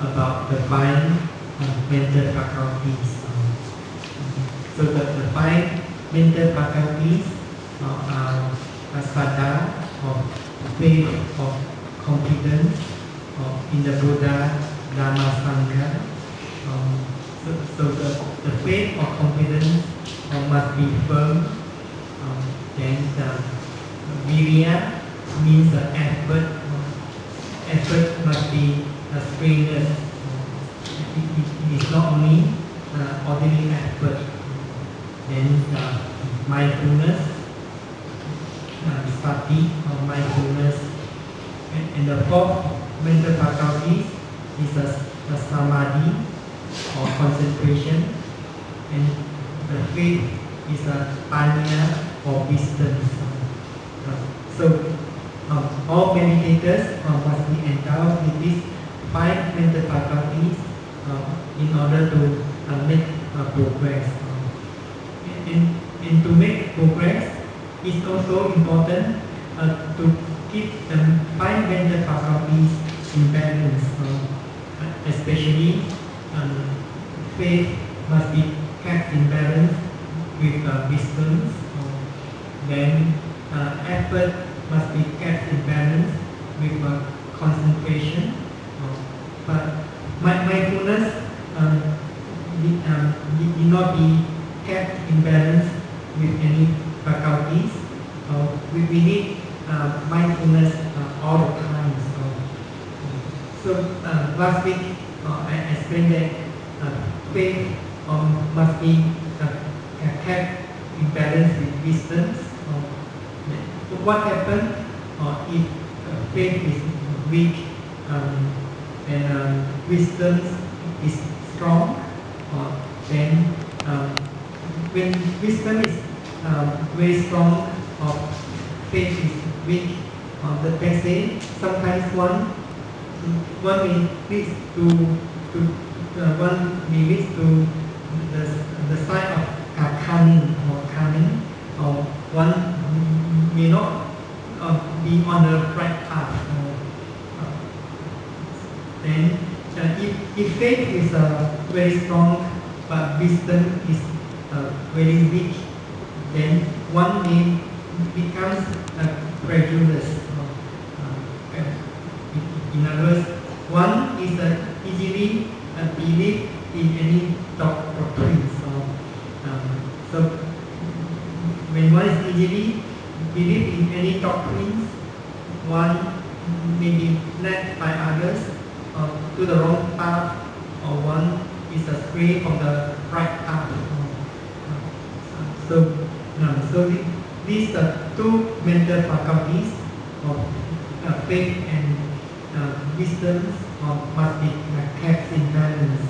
about the five mental faculties. So the five mental faculties are saddha, or faith, or confidence, in the Buddha, Dhamma, Sangha. So the faith or confidence must be firm. Then virya means effort. Effort must be strenuous. It is not only ordinary effort. Then mindfulness, sati or mindfulness, and the fourth mental faculty is the samadhi or concentration, and the fifth is a panya or wisdom. So all meditators must be endowed with these five mental faculties in order to make progress. And to make progress, it's also important to keep the five mental faculties in balance. Especially faith must be kept in balance with wisdom. Then effort must be kept in balance with concentration. But mindfulness need not be kept in balance with any faculties. We need mindfulness all the time. So last week I explained that faith must be kept in balance with wisdom. What happens if faith is weak and wisdom is strong? Then when wisdom is very strong or faith is weak, the passage sometimes one may lead to the sign of cunning, or one may not be on the right path. Then if faith is very strong but wisdom is very weak, then one may becomes credulous. In other words, one is easily believe in any doctrine. So when one is easily believe in any doctrines, one may be led by others to the wrong path, or one is astray from the right path. So these two mental faculties of faith and wisdom must be kept in balance.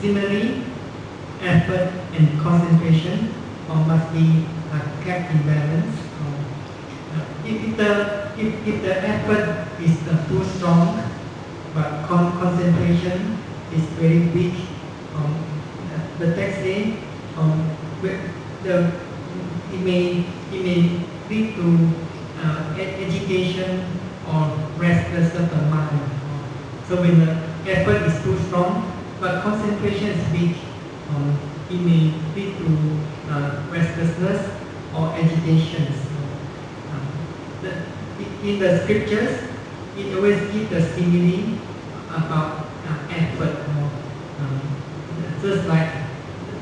Similarly, effort and concentration must be kept in balance. If the effort is too strong, but concentration is very weak, the text says it may lead to agitation or restlessness of the mind. So when the effort is too strong, but concentration is weak, it may lead to restlessness or agitation. In the scriptures, it always gives the simile about effort. Just like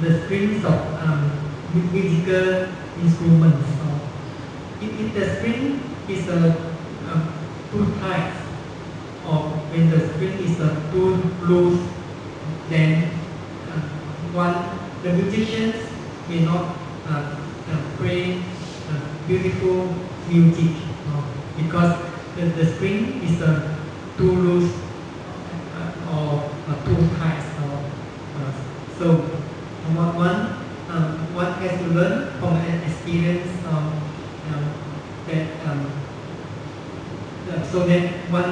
the strings of musical instruments. If the string is too tight, or when the string is too loose, then the musicians may not play beautiful music because the string is too loose or too tight. So one has to learn from an experience so that one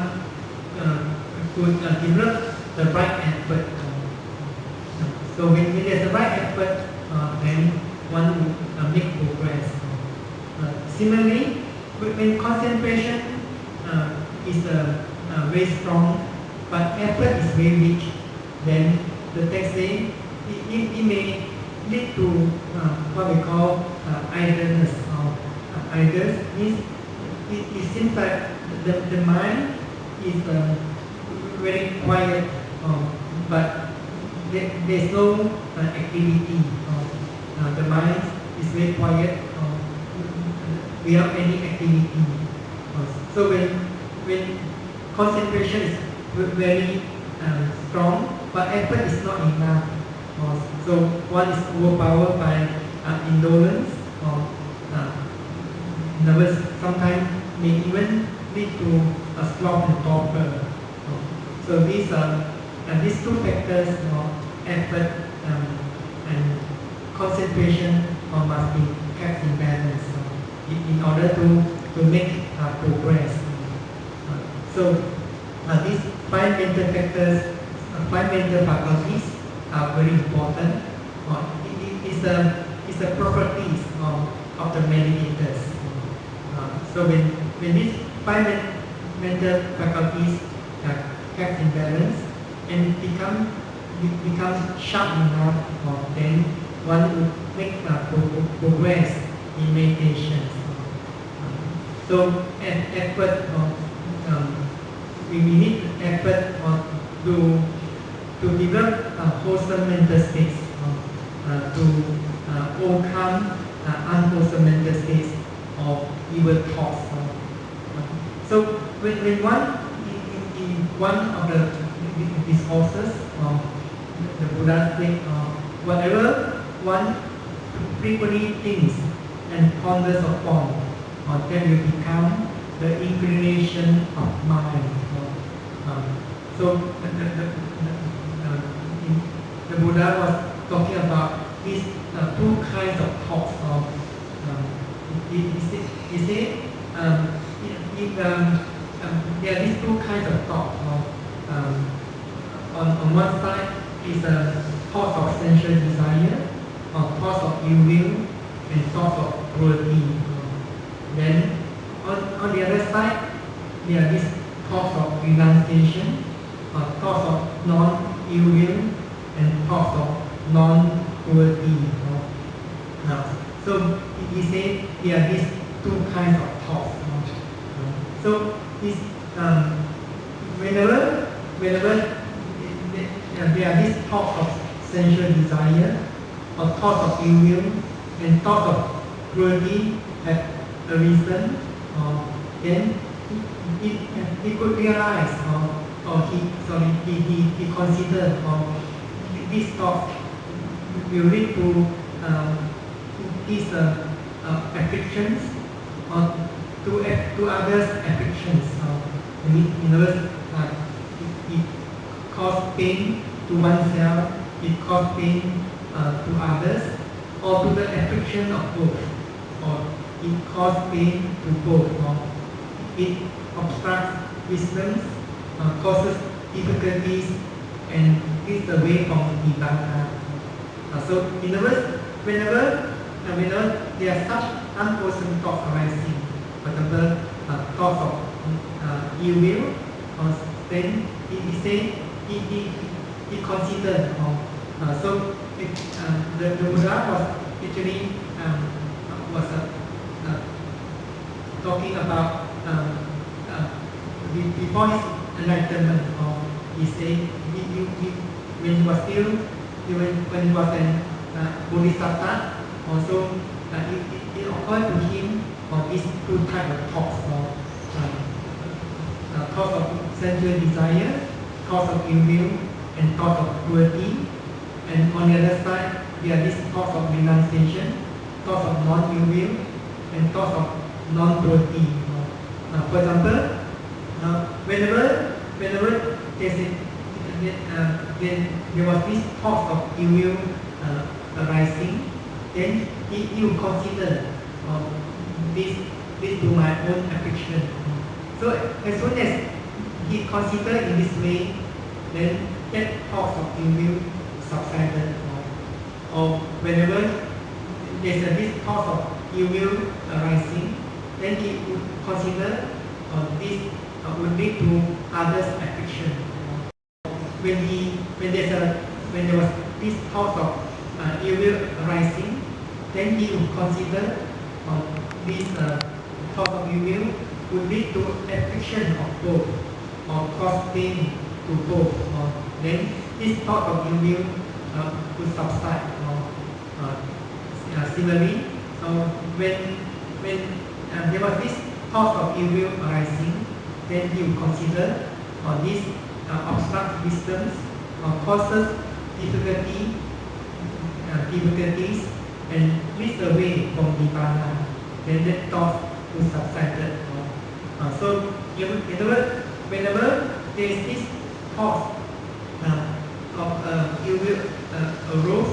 could develop the right effort. So when there's a right effort, then one will make progress. Similarly, when concentration is very strong, but effort is very weak, then the text say it may lead to what we call idleness. Idleness means it seems like the mind is very quiet, but there's no activity. The mind is very quiet without any activity. So when concentration is very strong, but effort is not enough. So one is overpowered by indolence or nervous. Sometimes may even lead to sloth and torpor. So these two factors, effort and concentration, must be kept in balance in order to make progress. So these five mental factors, five mental faculties are very important. It's the properties of the meditators. So when these five mental faculties are kept in balance and become sharp enough, then one would make progress in meditation. So effort, we need effort to develop wholesome mental states, to overcome unwholesome mental states of evil thoughts. So when one in one of the discourses, the Buddha said, whatever one frequently thinks and ponders upon, then will become the inclination of mind. So the Buddha was talking about these two kinds of thoughts. He said there are these two kinds of thoughts. On one side is thoughts of sensual desire, thoughts of ill will, and thoughts of cruelty. Then on the other side, there are these thoughts of renunciation, thoughts of non-ill will, and thoughts of non-cruelty. So he said there are these two kinds of thoughts. So this, whenever there are these thoughts of sensual desire, or thoughts of ill will, and thoughts of cruelty have arisen, then he could realize, or he considered these thoughts will lead to these afflictions, to others' afflictions. In other words, it causes pain to oneself, it causes pain to others, or to the affliction of both, or it causes pain to both. It obstructs wisdom, causes difficulties, and leads away from Nibbana. So in other words, whenever there are such unwholesome thoughts arising, for example, thoughts of ill will, then he said he considered. So the Buddha was actually talking about before his enlightenment. He said when he was still when he was an bodhisattva, also it occurred to him these two types of thoughts, thoughts of sensual desire, thoughts of ill will, and thoughts of cruelty. And on the other side, there are these thoughts of renunciation, thoughts of non-ill will, and thoughts of non-cruelty. For example, whenever there was this thought of ill will arising, then he will consider this to my own affliction. So as soon as he considered in this way, then that thought of ill will subsided. Or whenever there's this thought of ill will arising, then he would consider this would lead to others' affliction. when there's when there was this thought of ill will arising, then he would consider this thought of ill will would lead to affliction of both or cause pain to both. Then this thought of ill will would subside. Similarly, when there was this thought of ill will arising, then he would consider these obstruct wisdoms causes difficulties and leads away from Nibbana. Then that thought will subside. So, in other words, whenever there is this thought of ill will arose,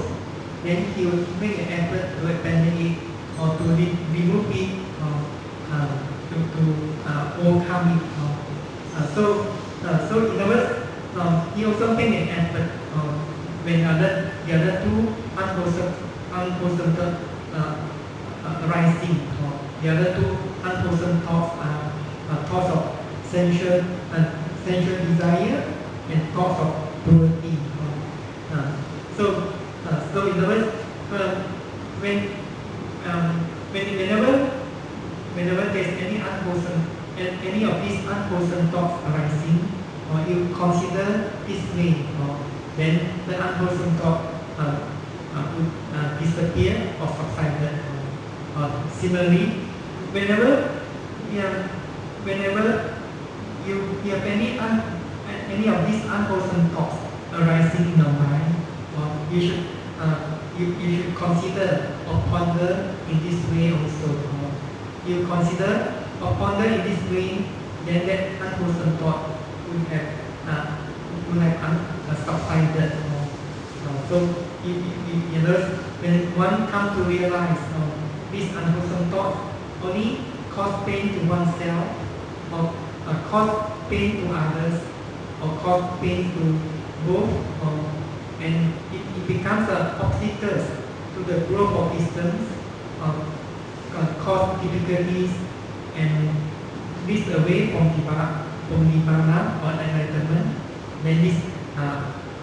then he will make an effort to abandon it or to remove it to overcome it. So in other words, he also make an effort when the other two unwholesome arising. The other two unwholesome thoughts are thoughts of sensual desire and thoughts of cruelty. So in other words, whenever there is any of these unwholesome thoughts arising, or you consider this way, then the unwholesome thought would disappear or subside. Similarly, whenever you have any of these unwholesome thoughts arising in your mind, you should consider or ponder in this way also. You consider or ponder in this way, then that unwholesome thought would have subsided. So, when one comes to realize this unwholesome thought only cause pain to oneself, or cause pain to others, or cause pain to both, and it becomes obstacles to the growth of wisdoms, cause difficulties, and leads away from Nibbana or enlightenment, then this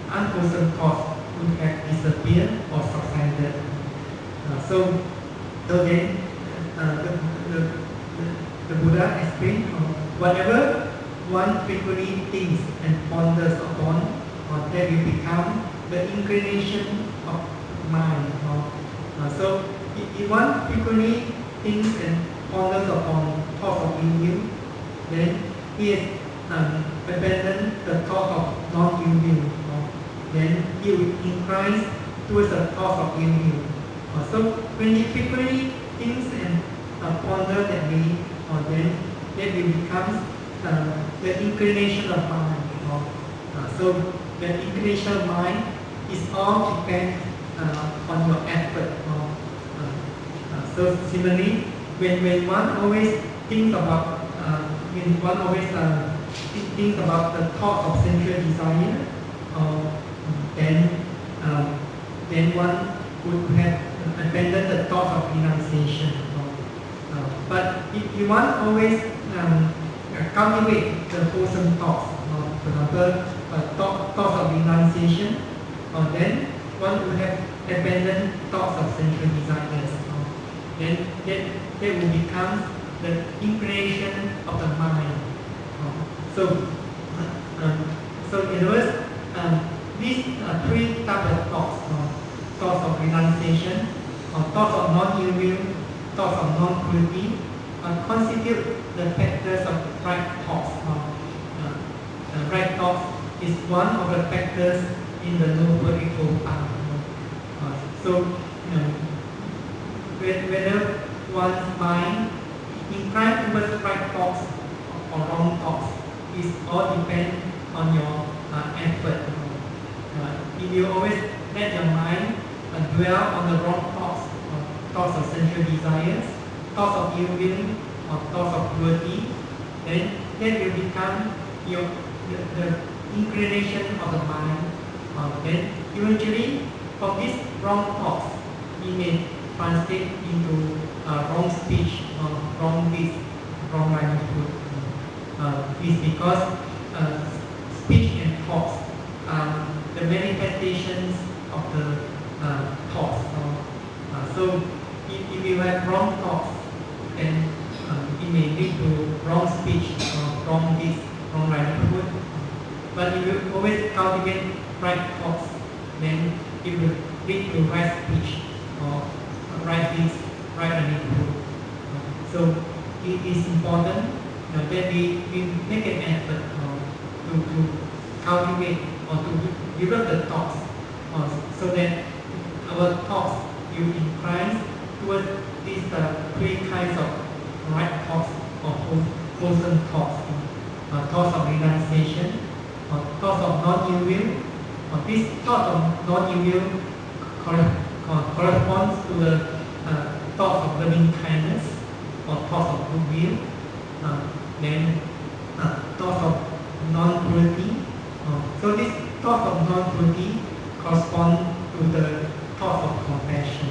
unwholesome thought would have disappeared or subsided. So then the Buddha explained whatever one frequently thinks and ponders upon, that will become the inclination of mind. So if one frequently thinks and ponders upon thoughts of ill will, then he has abandoned the thought of non-ill will. Then he will incline towards the thought of ill will. So when he frequently thinks and ponders that way, then that will become the inclination of mind. So the inclination of mind is all depends on your effort. So similarly, when one always thinks about thinks about the thought of sensual desire, then one would have abandoned the thought of renunciation. But if you want always cultivate the wholesome thoughts, for example, thoughts of renunciation, then one would have abandoned thoughts of sensual desires. Then that will become the inclination of the mind. So in other words, these three types of thoughts, thoughts of renunciation, thoughts of non-ill will, thoughts of non-cruelty, constitute the factors of right thoughts. Right thoughts is one of the factors in the Noble Eightfold Path. So whether one's mind inclined towards right thoughts or wrong thoughts is all depend on your effort. If you always let your mind dwell on the wrong thoughts, thoughts of sensual desires, thoughts of ill will, or thoughts of cruelty, then that will become the inclination of the mind. Then eventually, from these wrong thoughts, it may translate into wrong speech, wrong deeds, wrong livelihood. It's because speech and thoughts the manifestations of the thoughts. So if you have wrong thoughts, then it may lead to wrong speech or wrong deeds, wrong livelihood. But if you always cultivate right thoughts, then it will lead to right speech or right deeds, right livelihood. So it is important that we make an effort to cultivate or to develop the thoughts so that our thoughts will incline towards these three kinds of right thoughts or wholesome thoughts. Thoughts of renunciation, or thoughts of non-ill will, or this thought of non-ill will corresponds to the thoughts of loving kindness or thoughts of goodwill. Then thoughts of non-cruelty. So this thought of non-cruelty corresponds to the thought of compassion.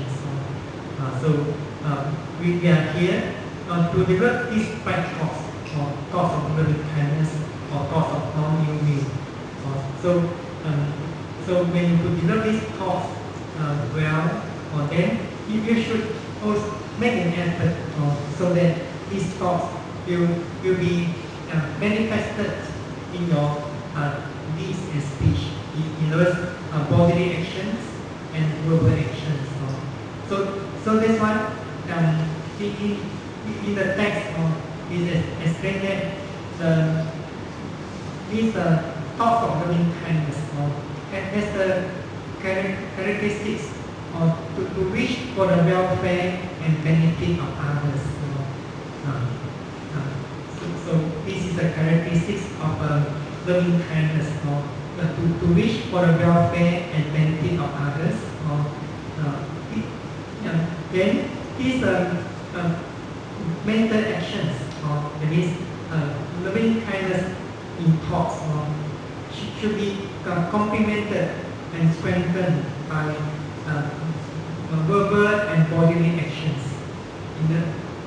We are here to develop these right thoughts or thoughts of loving kindness or thoughts of non-ill will. So when you develop these thoughts then you should also make an effort so that these thoughts will be manifested in your deeds and speech, in those bodily actions and verbal actions. So that's why in the text it is explained that these thoughts of loving kindness has the characteristics to wish for the welfare and benefit of others. So this is the characteristics of loving kindness, to wish for the welfare and benefit of others. Then these mental actions, that is loving kindness in thoughts, should be complemented and strengthened by verbal and bodily actions in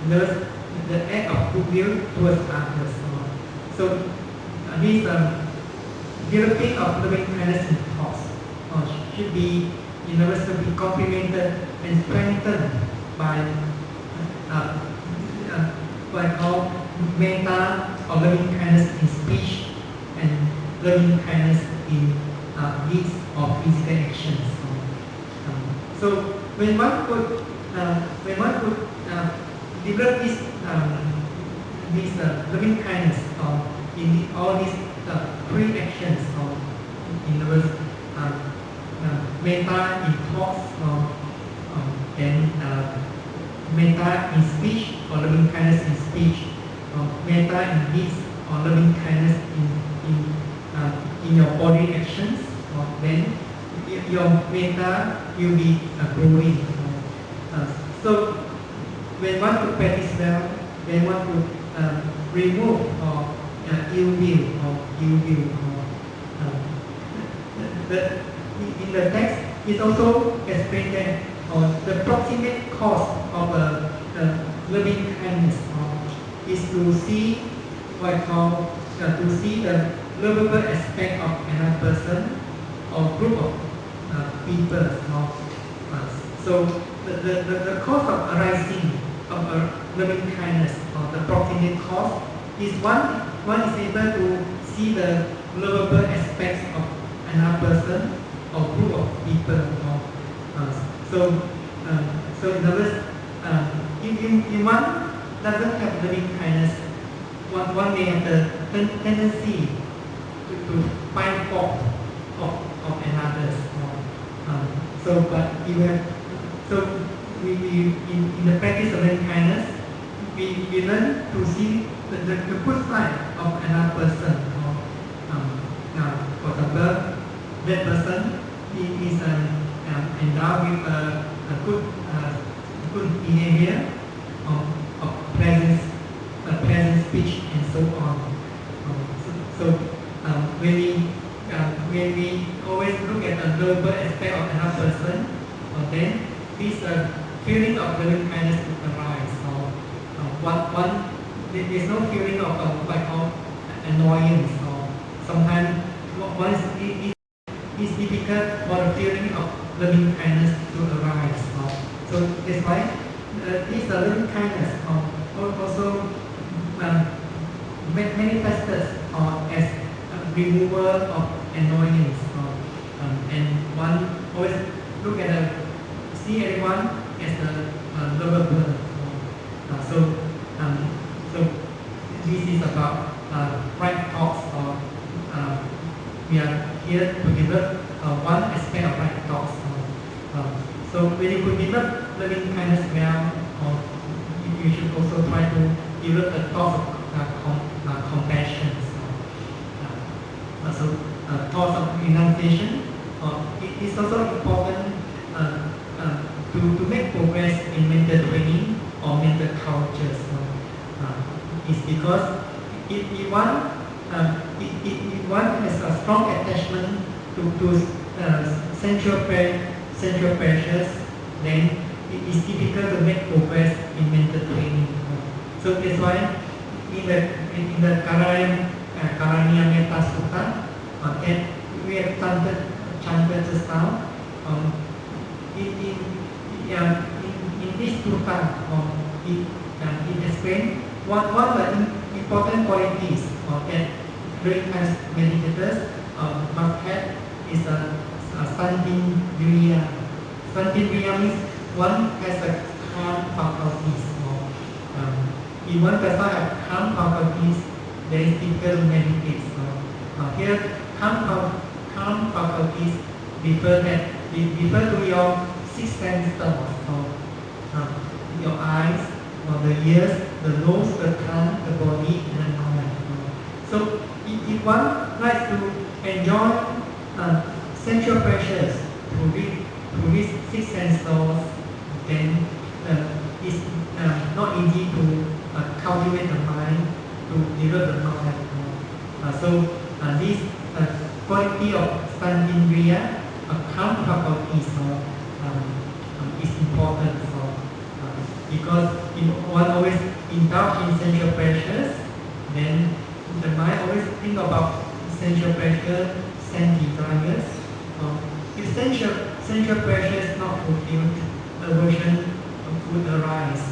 the act of goodwill towards others. So this developing of loving kindness in thoughts should be to be complemented and strengthened by what I call metta or loving kindness in speech and loving kindness in deeds or physical actions. So when one could develop this loving kindness in all these three actions, in other words, metta in thoughts, then metta in speech or loving kindness in speech, metta in deeds or loving kindness in your body actions, then your metta will be growing. So when one to practice well, then one to remove ill will. In the text, it also explained that the proximate cause of loving kindness is to see what I call to see the lovable aspect of another person or group of people. So the cause of arising of loving kindness or the proximate cause is one is able to see the lovable aspects of another person or group of people. So in other words, if one doesn't have loving kindness, one may have the tendency to find fault of another. But you have we in the practice of loving kindness, we learn to see the good side of another person. For example, that person is endowed with a good behavior of pleasant speech and so on. When we always look at the lovable aspect of another person, then this feeling of loving kindness will arise. There's no feeling of what I call annoyance. Sometimes one is it's difficult for the feeling of loving kindness to arise. So that's why this loving kindness also manifested as a remover of annoyance. And one always look at see everyone as a lovable. So so this is about right thoughts. We are here to develop one aspect of right thoughts. So when you could develop loving kindness well, you should also try to develop the thoughts of compassion. So thoughts of renunciation. It is also important to make progress in mental training or mental cultures. It's because if one has a strong attachment to central pressures, then it is difficult to make progress in mental training. So that's why in the Karaniya Metta Sutta that we have chanted just now. In this sutta, it explains what of the important qualities that very fast meditators must have is a standing viriya. Standing viriya means one has a calm faculties. If one does not have calm faculties, there is difficult to meditate. Here, calm faculties refer to your six senses, your eyes, the ears, the nose, the tongue, the body, and the mind. So if one likes to enjoy sensual pleasures through these six senses, then it's not easy to cultivate the mind, to develop the mind. So this quality of standindriya, calm faculties, is important. Because if one always indulge in sensual pleasures, then the mind always think about sensual pleasure, sense desires. If sensual pleasure is not fulfilled, aversion would arise.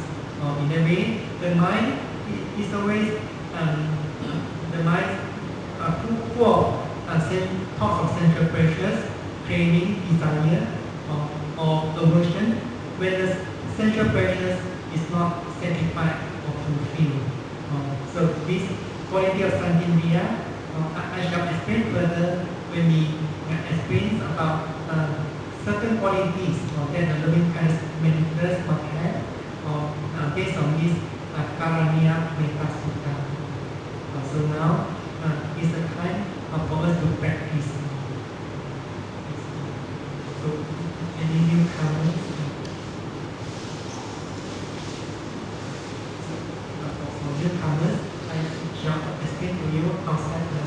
In a way, the mind is always the mind full of thoughts of sensual pleasures, craving, desire, or aversion, when the sensual pleasures is not satisfied or fulfilled. So this quality of santindriya, I shall explain further when we explain about certain qualities that the loving kindness meditators must have based on this Karaniya Metta Sutta. So now is the time for us to practice. So any newcomers? For newcomers, I shall explain to you outside the